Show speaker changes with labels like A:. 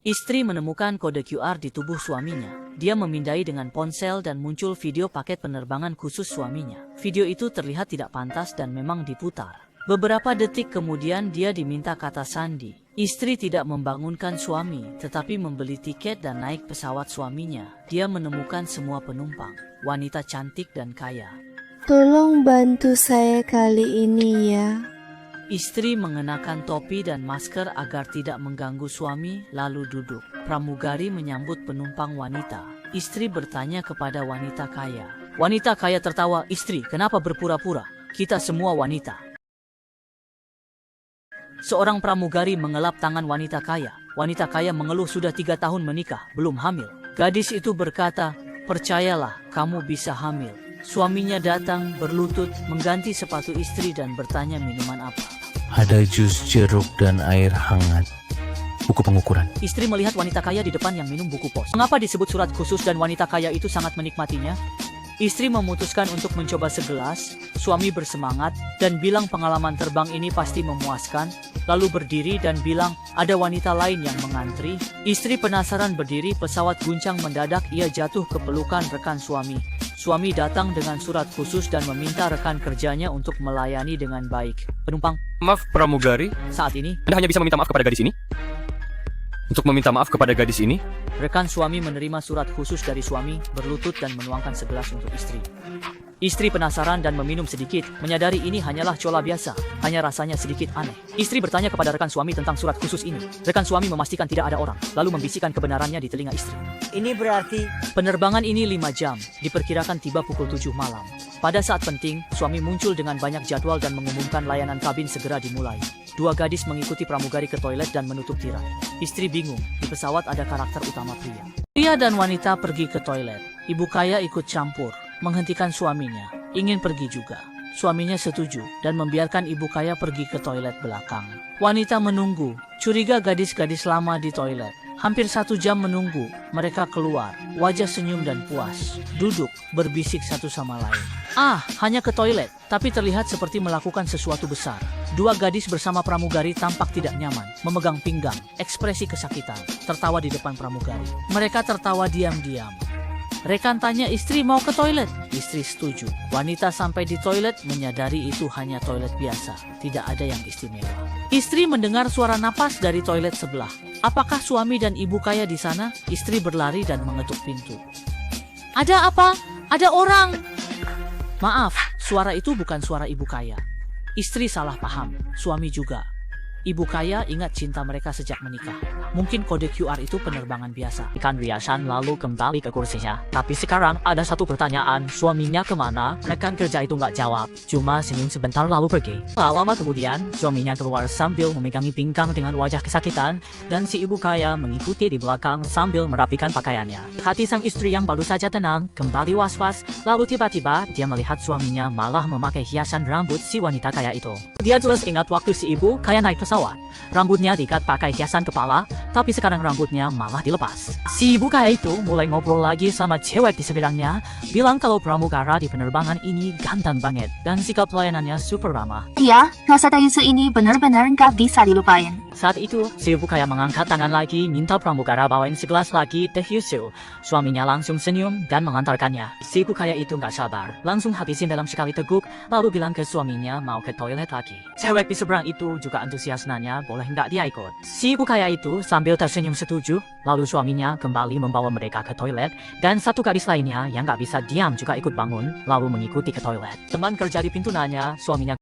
A: Istri menemukan kode QR di tubuh suaminya. Dia memindai dengan ponsel dan muncul video paket penerbangan khusus suaminya. Video itu terlihat tidak pantas dan memang diputar. Beberapa detik kemudian dia diminta kata sandi. Istri tidak membangunkan suami, tetapi membeli tiket dan naik pesawat suaminya. Dia menemukan semua penumpang, wanita cantik dan kaya.
B: Tolong bantu saya kali ini ya.
A: Istri mengenakan topi dan masker agar tidak mengganggu suami, lalu duduk. Pramugari menyambut penumpang wanita. Istri bertanya kepada wanita kaya. Wanita kaya tertawa, "Istri, kenapa berpura-pura? Kita semua wanita." Seorang pramugari mengelap tangan wanita kaya. Wanita kaya mengeluh sudah 3 tahun menikah, belum hamil. Gadis itu berkata, "Percayalah, kamu bisa hamil." Suaminya datang, berlutut, mengganti sepatu istri dan bertanya minuman apa.
C: Ada jus jeruk dan air hangat. Buku pengukuran.
A: Istri melihat wanita kaya di depan yang minum buku pos. Mengapa disebut surat khusus dan wanita kaya itu sangat menikmatinya? Istri memutuskan untuk mencoba segelas. Suami bersemangat dan bilang pengalaman terbang ini pasti memuaskan. Lalu berdiri dan bilang ada wanita lain yang mengantri. Istri penasaran berdiri, pesawat guncang mendadak, ia jatuh ke pelukan rekan suami. Suami datang dengan surat khusus dan meminta rekan kerjanya untuk melayani dengan baik. Penumpang,
D: Maaf pramugari,
A: saat ini,
D: Anda hanya bisa meminta maaf kepada gadis ini? Untuk meminta maaf kepada gadis ini,
A: rekan suami menerima surat khusus dari suami, berlutut dan menuangkan segelas untuk istri. Istri penasaran dan meminum sedikit, menyadari ini hanyalah cola biasa, hanya rasanya sedikit aneh. Istri bertanya kepada rekan suami tentang surat khusus ini. Rekan suami memastikan tidak ada orang, lalu membisikkan kebenarannya di telinga istri.
E: Ini berarti
A: Penerbangan ini 5 jam, diperkirakan tiba pukul 7 malam. Pada saat penting, suami muncul dengan banyak jadwal dan mengumumkan layanan kabin segera dimulai. 2 gadis mengikuti pramugari ke toilet dan menutup tirai. Istri bingung, di pesawat ada karakter utama pria. Pria dan wanita pergi ke toilet. Ibu kaya ikut campur, menghentikan suaminya, ingin pergi juga. Suaminya setuju dan membiarkan ibu kaya pergi ke toilet belakang. Wanita menunggu, curiga gadis-gadis lama di toilet. Hampir 1 jam menunggu, mereka keluar, wajah senyum dan puas. Duduk, berbisik satu sama lain. Hanya ke toilet, tapi terlihat seperti melakukan sesuatu besar. 2 gadis bersama pramugari tampak tidak nyaman, memegang pinggang, ekspresi kesakitan, tertawa di depan pramugari. Mereka tertawa diam-diam. Rekan tanya istri mau ke toilet. Istri setuju. Wanita sampai di toilet menyadari itu hanya toilet biasa, tidak ada yang istimewa. Istri mendengar suara napas dari toilet sebelah. Apakah suami dan ibu kaya di sana? Istri berlari dan mengetuk pintu. Ada apa? Ada orang. Maaf, suara itu bukan suara ibu kaya. Istri salah paham, suami juga. Ibu kaya ingat cinta mereka sejak menikah. Mungkin kode QR itu penerbangan biasa.
E: ikan riasan lalu kembali ke kursinya. Tapi sekarang ada satu pertanyaan, suaminya kemana? Rekan kerja itu nggak jawab, cuma senyum sebentar lalu pergi. Tak lama kemudian, suaminya keluar sambil memegangi pinggang dengan wajah kesakitan, dan si ibu kaya mengikuti di belakang sambil merapikan pakaiannya. Hati sang istri yang baru saja tenang kembali was-was, lalu tiba-tiba dia melihat suaminya malah memakai hiasan rambut si wanita kaya itu. Dia jelas ingat waktu si ibu kaya naik pesawat. Rambutnya diikat pakai hiasan kepala, tapi sekarang rambutnya malah dilepas. Si ibu kaya itu mulai ngobrol lagi sama cewek di sebelahnya, bilang kalau pramugara di penerbangan ini ganteng banget, dan sikap pelayanannya super ramah.
F: Iya, rasa Tayusu ini benar-benar nggak bisa dilupain.
E: Saat itu, si ibu kaya mengangkat tangan lagi, minta pramugara bawain segelas lagi teh yusu. Suaminya langsung senyum dan mengantarkannya. Si ibu kaya itu nggak sabar, langsung habisin dalam sekali teguk, lalu bilang ke suaminya mau ke toilet lagi. Cewek di seberang itu juga antusias nanya boleh nggak dia ikut. Si ibu kaya itu sambil tersenyum setuju, lalu suaminya kembali membawa mereka ke toilet, dan satu gadis lainnya yang nggak bisa diam juga ikut bangun, lalu mengikuti ke toilet. Teman kerja di pintu nanya, suaminya